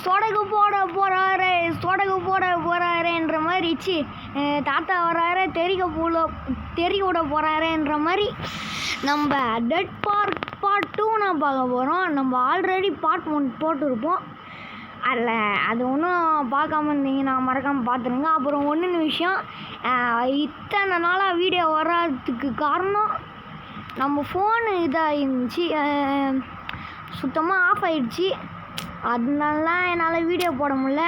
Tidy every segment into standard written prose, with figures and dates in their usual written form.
சொடகு போட போகிறாருன்ற மாதிரி தாத்தா வராரு தெரிய விட போகிறாருன்ற மாதிரி நம்ம டெட் பார்ட் 2 நான் பார்க்க போகிறோம். நம்ம ஆல்ரெடி பார்ட் 1 போட்டிருப்போம். அது ஒன்றும் பார்க்காம இருந்தீங்கன்னா மறக்காமல் பார்த்துருங்க. அப்புறம் ஒன்று விஷயம், இத்தனை நாளாக வீடியோ வராதுக்கு காரணம் நம்ம ஃபோனு இதாக இருந்துச்சு, சுத்தமாக ஆஃப் ஆகிடுச்சு. அதனால என்னால் வீடியோ போட முடியல,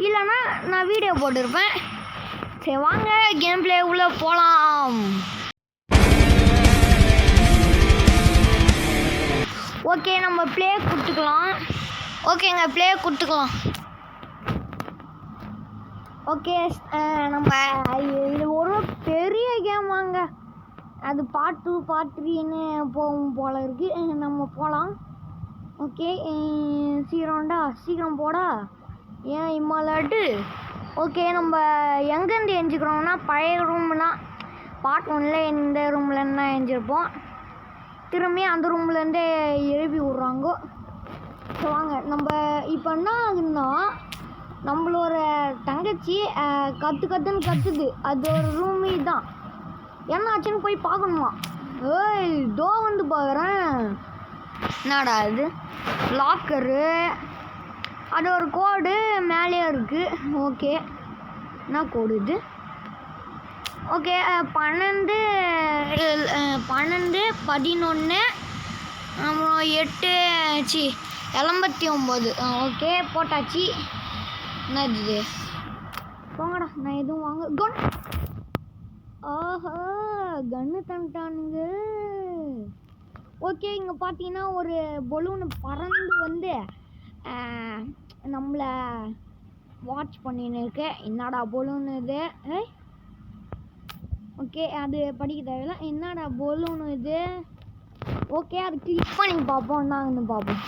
இல்லைன்னா நான் வீடியோ போட்டிருப்பேன். சரி வாங்க கேம் பிளே உள்ளே போகலாம். ஓகே நம்ம ப்ளே கொடுத்துக்கலாம். ஓகேங்க ப்ளே கொடுத்துக்கலாம். ஓகே நம்ம இது ஒரு பெரிய கேம் வாங்க, அது பார்ட் 2 பார்ட் 3ன்னு போகும் போல் இருக்குது. நம்ம போகலாம். ஓகே சீக்கிரம் போடா, ஏன் இம்மாலாட்டு. ஓகே நம்ம எங்கேருந்து எஞ்சிக்கிறோம்னா பழைய ரூம்லாம் பார்ட் 1ல் இந்த ரூம்லேருந்து தான் எஞ்சிருப்போம். திரும்பி அந்த ரூம்லேருந்தே எழுப்பி விட்றாங்க. ஸோ வாங்க நம்ம இப்போ என்ன ஆகுதுன்னா, நம்மளோட தங்கச்சி கத்துன்னு கத்துது. அது ஒரு ரூமே தான், என்ன ஆச்சுன்னு போய் பார்க்கணுமா. ஏய் தோ வந்து பார்க்குறேன், என்னடா இது லாக்கரு, அது ஒரு கோடு மேலேயே இருக்குது. ஓகே என்ன கோடு இது? ஓகே 12 11 அப்புறம் 8 89. ஓகே போட்டாச்சு. என்னது இது? போங்கடா, நான் எதுவும் வாங்க. கன், ஆஹா கன்னு தந்துட்டானுங்க. ஓகே இங்கே பார்த்தீங்கன்னா ஒரு பலூன் பறந்து வந்து நம்மளை வாட்ச் பண்ணின்னு இருக்கு. என்னடா பலூன் இது? ஓகே அது படிக்க தேவையில்ல. என்னடா பலூன் இது? ஓகே அது கிளிக் பண்ணி பார்ப்போம், நாங்கள் பார்ப்போம்.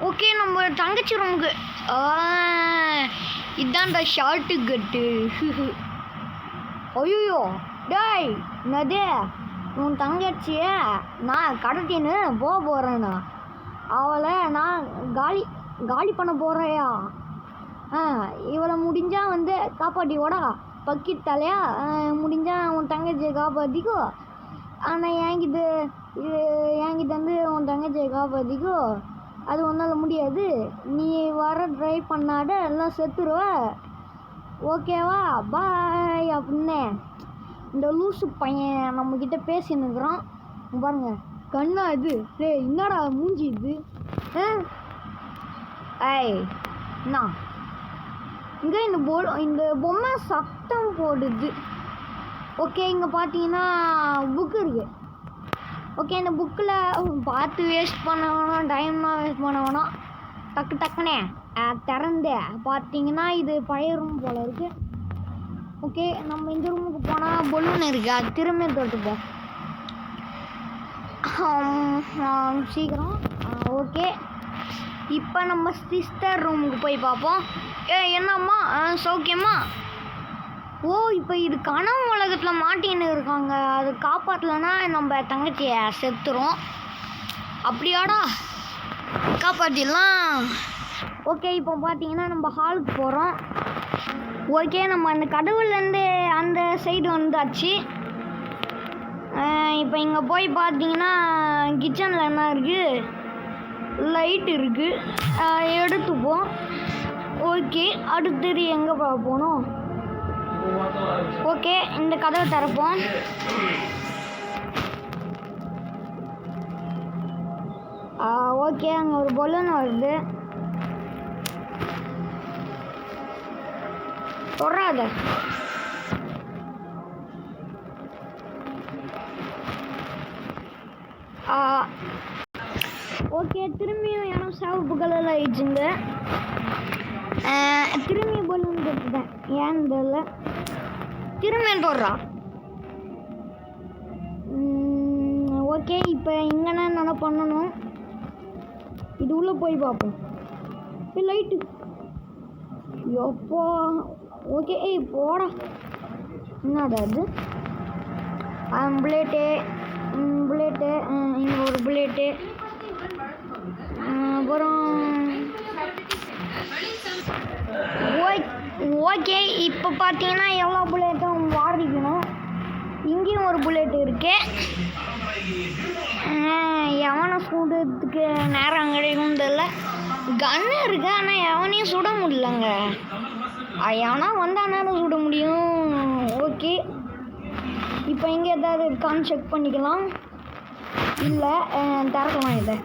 ஓகே நம்ம தங்கச்சி ரூமுக்கு இதான்டா ஷார்ட்டு கட்டு. ஐயோ டேய் என்னது, உன் தங்கச்சிய நான் கடத்தின்னு போகிறேண்ணா, அவளை நான் காலி பண்ண போகிறேயா? இவளை முடிஞ்சா வந்து காப்பாட்டிவோடா பக்கிட் தலையா, முடிஞ்சா உன் தங்கச்சியை காப்பாற்றிக்கோ. ஆனால் என்கிட்ட வந்து உன் தங்கச்சியை காப்பாற்றிக்கோ, அது ஒன்றால் முடியாது. நீ வர ட்ரை பண்ணாட எல்லாம் செத்துருவ, ஓகேவா? பாய் அப்படின்னு இந்த லூசு பையன் நம்மக்கிட்ட பேசினுக்குறான் பாருங்க. கண்ணா இது? என்னடா மூஞ்சி இது? என்ன இங்கே இந்த பொம்மை சத்தம் போடுது. ஓகே இங்கே பார்த்தீங்கன்னா புக்கு இருக்குது. ஓகே இந்த புக்கில் பார்த்து வேஸ்ட் பண்ண வேணாம், டைம்லாம் வேஸ்ட் பண்ண வேணாம். டக்குனே திறந்து பார்த்தீங்கன்னா இது பழைய ரூம் போல் இருக்குது. ஓகே நம்ம இந்த ரூமுக்கு போனால் பலூன் இருக்குது, அது திரும்ப தொட்டுப்போம் சீக்கிரம். ஓகே இப்போ நம்ம சிஸ்டர் ரூமுக்கு போய் பார்ப்போம். என்னம்மா சௌக்கியமா? ஓ இப்போ இது கனவு உலகத்தில் மாட்டின்னு இருக்காங்க, அது காப்பாற்றலைன்னா நம்ம தங்கச்சியை செத்துரும். அப்படியாடா, காப்பாற்றிடலாம். ஓகே இப்போ பார்த்தீங்கன்னா நம்ம ஹாலுக்கு போகிறோம். ஓகே நம்ம அந்த கடவுள்லேருந்து அந்த சைடு வந்தாச்சு. இப்போ இங்கே போய் பார்த்தீங்கன்னா கிச்சனில் என்ன இருக்குது, லைட் இருக்குது, எடுத்துப்போம். ஓகே அடுத்தது எங்கே போகணும்? ஓகே இந்த கதவை திறப்போம். ஓகே அங்கே ஒரு பலூன் வருது, தொடாத. ஓகே திரும்பியும் இடம் சிவப்பு கலரில் ஆயிடுச்சுங்க. திரும்பி பலூன் போட்டுட்டேன், ஏன்னு தெரியல. திரும்பியும் தொடுறா. ஓகே இப்போ இங்கன்னா என்ன பண்ணணும், இது உள்ளே போய் பார்ப்போம். லைட்டு எப்போ? ஓகே போடா, என்னடா அது? புல்லெட்டு புல்லெட்டு, இங்கே ஒரு புல்லெட்டு. அப்புறம் ஓகே, இப்போ பார்த்தீங்கன்னா எல்லா புல்லெட்டும் வாரிக்கணும். இங்கேயும் ஒரு புல்லெட் இருக்கு. எவனை சுடுறதுக்கு நேரம் கிடைக்கும் தெரியல. கன்னு இருக்கு, ஆனால் எவனையும் சுட முடியலங்க. எவனா வந்தானாலும் சுட முடியும். ஓகே, இப்போ இங்கே ஏதாவது இருக்கான்னு செக் பண்ணிக்கலாம். இல்லை, திறக்கலாம். இதை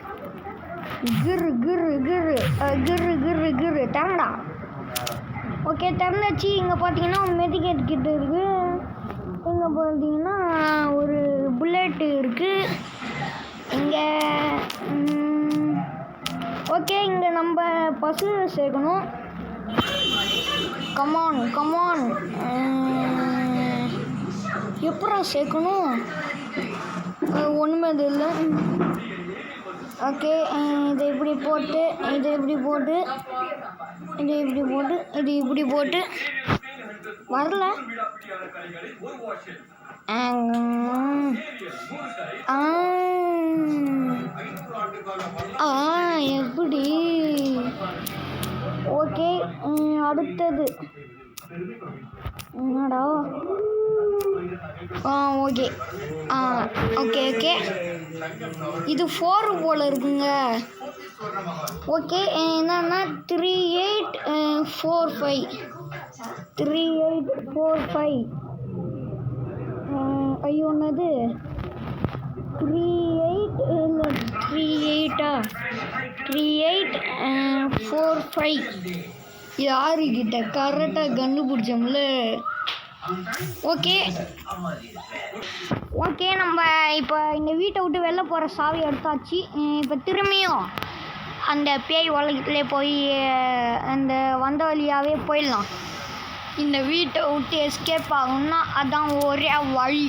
கிரு கிரு கிரு கிரு கிரு கிரு திறண்டா. ஓகே, திறந்தாச்சு. இங்கே பார்த்தீங்கன்னா மெடிக்கேட் கிட்ட இருக்குது. இங்கே பார்த்தீங்கன்னா ஒரு புல்லெட்டு இருக்குது. இங்கே ஓகே, இங்கே நம்ம பசு சேர்க்கணும். Come on come on. எப்பறம் சேர்க்கணும்? ஒன்றுமே இது இல்லை. ஓகே, இதை இப்படி போட்டு, இதை இப்படி போட்டு, இதை இப்படி போட்டு, இது இப்படி போட்டு வரல. எப்படி? ஓகே, அடுத்தது என்னடா? ஓகே ஓகே ஓகே, இது 4 போல் இருக்குங்க. ஓகே, என்னன்னா 3845 3845. ஐயோ, என்னது 38 இல்லை 3845. யாருக்கிட்ட கரெக்டாக கண்டுபிடிச்சோம்ல. ஓகே ஓகே, நம்ம இப்போ இந்த வீட்டை விட்டு வெளில போகிற சாவி எடுத்தாச்சு. இப்போ திரும்பியும் அந்த பேய் உலகத்துலேயே போய் அந்த வந்த வழியாகவே போயிடலாம். இந்த வீட்டை விட்டு எஸ்கேப் ஆகணும்னா அதான் ஒரே வழி.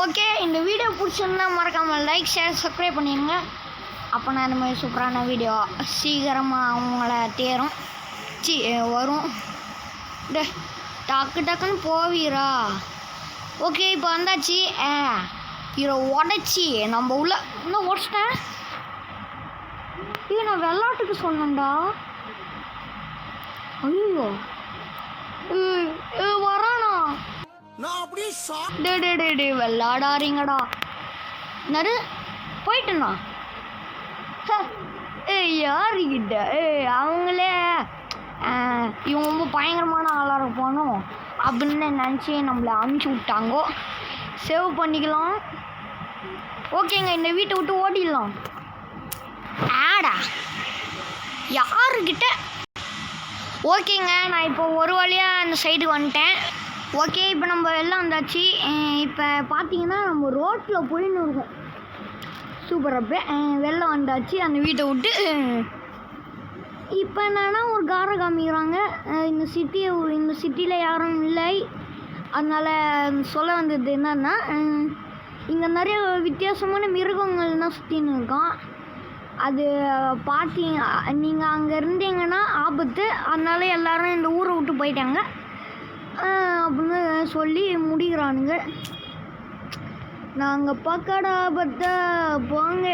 ஓகே, இந்த வீடியோ பிடிச்சிருந்தா மறக்காமல் லைக், ஷேர், சப்ஸ்கிரைப் பண்ணிடுங்க. அப்போ நான் இந்த மாதிரி சூப்பரான வீடியோ சீக்கிரமாக அவங்கள வரும். டக்கு டக்குன்னு போவீரா? ஓகே, இப்போ வந்தாச்சு. இதை உடச்சி நம்ம உள்ள இன்னும் உடச்சிட்டேன். நான் விளாட்டுக்கு சொன்னேன்டா. ஐயோ, வரானா? டே விளாடாதீங்கடா. நடு போயிட்டுண்ணா. யாருக்கிட்ட அவங்களே இவங்க ரொம்ப பயங்கரமான ஆளாக இருப்பானோ அப்படின்னு நினச்சி நம்மளை அனுப்பிச்சி விட்டாங்கோ. சேவ் பண்ணிக்கலாம். ஓகேங்க, இந்த வீட்டை விட்டு ஓடிடலாம். யாருக்கிட்ட? ஓகேங்க, நான் இப்போ ஒரு வழியாக அந்த சைடு வந்துட்டேன். ஓகே, இப்போ நம்ம எல்லாம் வந்தாச்சு. இப்போ பார்த்தீங்கன்னா நம்ம ரோட்டில் போயின்னு இருக்கோம். சூப்பராக வெளில வந்தாச்சு அந்த வீட்டை விட்டு. இப்போ என்னன்னா ஒரு காரை காமிக்கிறாங்க. இந்த சிட்டியில் யாரும் இல்லை. அதனால் சொல்ல வந்தது என்னன்னா, இங்கே நிறைய வித்தியாசமான மிருகங்கள்லாம் சுற்றின்னு இருக்கான். அது பார்த்தீங்க, நீங்கள் அங்கே இருந்தீங்கன்னா ஆபத்து. அதனால எல்லோரும் இந்த ஊரை விட்டு போயிட்டாங்க அப்படின்னு சொல்லி முடிக்கிறானுங்க. நாங்கள் பக்கடா ஆபத்தை போங்க.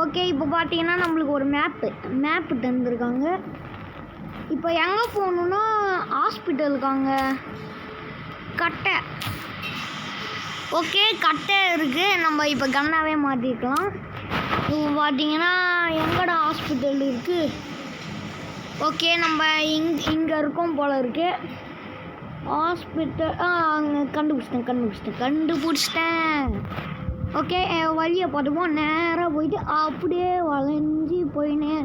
ஓகே, இப்போ பார்த்தீங்கன்னா நம்மளுக்கு ஒரு மேப்பு தந்துருக்காங்க. இப்போ எங்கே போகணுன்னா ஹாஸ்பிட்டலுக்காங்க. கட்டை. ஓகே, கட்டை இருக்குது. நம்ம இப்போ கன்னாவே மாற்றிக்கலாம். இப்போ பார்த்தீங்கன்னா எங்கடா ஹாஸ்பிட்டல் இருக்குது? ஓகே, நம்ம இங்கே இருக்கோம் போல் இருக்குது ஹாஸ்பிட்டல். அங்கே கண்டுபிடிச்சிட்டேன். ஓகே, வழியை பார்த்துப்போம். நேராக போயிட்டு அப்படியே வளைஞ்சி போயினே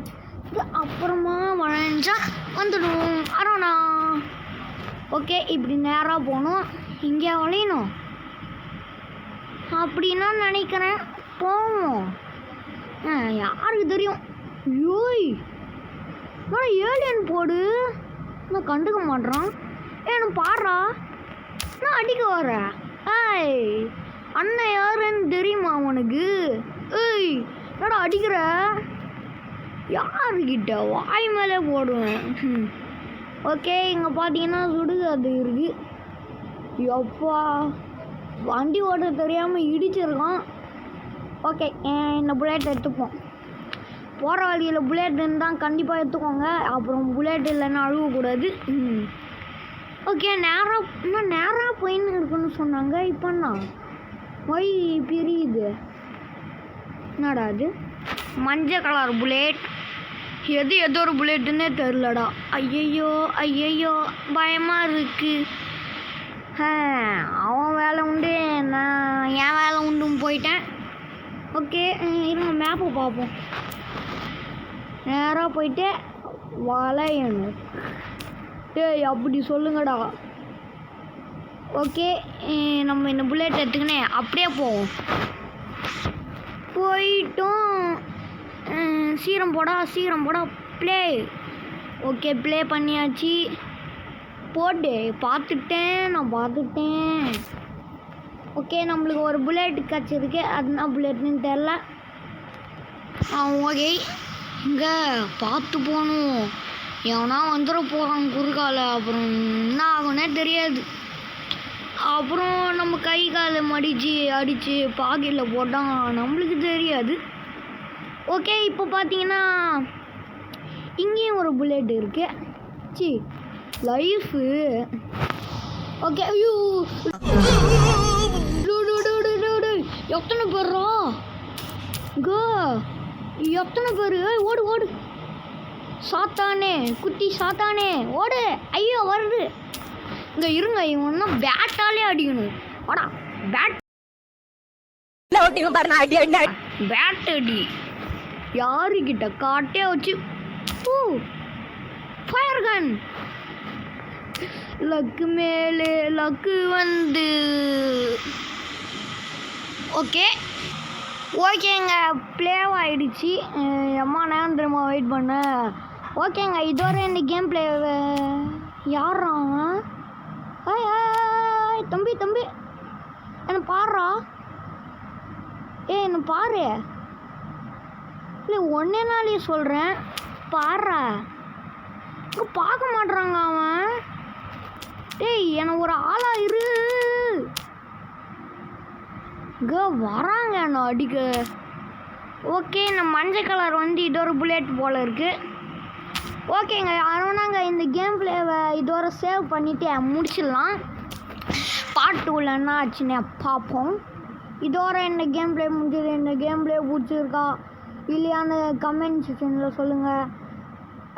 அப்புறமா வளைஞ்சா வந்துடும். அரோண்ணா. ஓகே, இப்படி நேராக போகணும். இங்கே வளையணும் அப்படின்னா நினைக்கிறேன். போவோம். யாருக்கு தெரியும்? யோய், நான் ஏலியன் போடு. நான் கண்டுக்க மாட்டேறான். நான் பாடுறா, நான் அடிக்க வரேன். அண்ணன் யாருன்னு தெரியுமா உனக்கு? என்னடா அடிக்கிற? யாருக்கிட்ட? வாய் மேலே போடுவேன். ஓகே, இங்கே பார்த்தீங்கன்னா சுடுகாடு இருக்குது. எப்பா வண்டி ஓட்ட தெரியாமல் இடிச்சிருக்கோம். ஓகே, இந்த புல்லட் எடுத்துப்போம். போகிற வழியில் புல்லட் இருந்தால் கண்டிப்பாக எடுத்துக்கோங்க. அப்புறம் புல்லட் இல்லைன்னா அழுவக்கூடாது. ஓகே, நேராக போயின்னு இருக்குன்னு சொன்னாங்க. இப்போண்ணா வழி பிரியுது. என்னடா அது? மஞ்சள் கலர் புல்லட். எது ஒரு புல்லட்டுன்னே தெரிலடா. ஐயையோ பயமாக இருக்கு. அவன் வேலை உண்டு, நான் என் வேலை உண்டுன்னு போயிட்டேன். ஓகே, இருங்க மேப்பை பார்ப்போம். நேராக போயிட்டு வளையணும். அப்படி சொல்லுங்கடா. ஓகே, நம்ம இந்த புல்லட் எடுத்துக்கினே அப்படியே போவோம். போயிட்டோம். சீரம் போடா ப்ளே. ஓகே, ப்ளே பண்ணியாச்சு. போட்டு பார்த்துட்டேன். ஓகே, நம்மளுக்கு ஒரு புல்லட் கிடச்சிருக்கு. அதுனா புல்லட்னு தெரில. ஓகே, இங்கே பார்த்து போகணும். எவனா வந்துட போகிறான் குறுக்கால. அப்புறம் என்ன ஆகுன்னே தெரியாது. அப்புறம் நம்ம கை காலை அடித்து பாக்கெட்டில் போட்டால் நம்மளுக்கு தெரியாது. ஓகே, இப்போ பார்த்தீங்கன்னா இங்கேயும் ஒரு புல்லட் இருக்கு. லைஃபு. ஓகே, ஐயோ எத்தனை பேர்ரா? எத்தனை பேர்? ஓடு சாத்தானே, குட்டி சாத்தானே ஓடு. ஐயோ வருது. இங்கே இருங்க, இவன்னா பேட்டாலே அடிக்கணும். வாடா பேட் அடி. யாருக்கிட்ட காட்டே வச்சு ஃபயர் கன். லக்கு மேலே லக்கு வந்து. ஓகேங்க, ப்ளேவ் ஆகிடுச்சு. அம்மா நேரம் திரும்ப வெயிட் பண்ண. ஓகேங்க, இதோட இந்த கேம் ப்ளே. யாராங்க? தம்பி என்ன பாடுறா? என்ன பாரு. இல்லை ஒன்னே நாளையே சொல்கிறேன், பாடுறா. பார்க்க மாட்றாங்க அவன். எனக்கு ஒரு ஆளா இரு. வராங்க என்ன அடிக்க. ஓகே, நம்ம மஞ்சள் கலர் வந்து இதோட புல்லட் போல் இருக்குது. ஓகேங்க, அதனாங்க இந்த கேம் பிளேவை இதோட சேவ் பண்ணிவிட்டு முடிச்சிடலாம். பார்ட் 2ல் என்ன ஆச்சுன்னு பார்ப்போம். இதோட இந்த கேம் பிளே முடிஞ்சது. இந்த கேம் பிளே பிடிச்சிருக்கா இல்லையான்னு கமெண்ட் செக்ஷனில் சொல்லுங்கள்.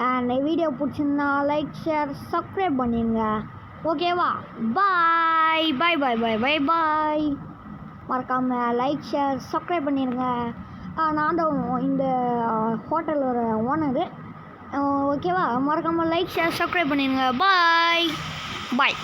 அண்ட் வீடியோ பிடிச்சிருந்தா லைக் ஷேர் சப்ஸ்கிரைப் பண்ணிடுங்க. ஓகேவா? பாய். மறக்காமல் லைக் ஷேர் சப்ஸ்கிரைப் பண்ணிடுங்க. நான் தான் இந்த ஹோட்டலோட ஓனரு. ஓகேவா? மறக்காமல் லைக் ஷேர் சப்ஸ்கிரைப் பண்ணிடுங்க. பாய்.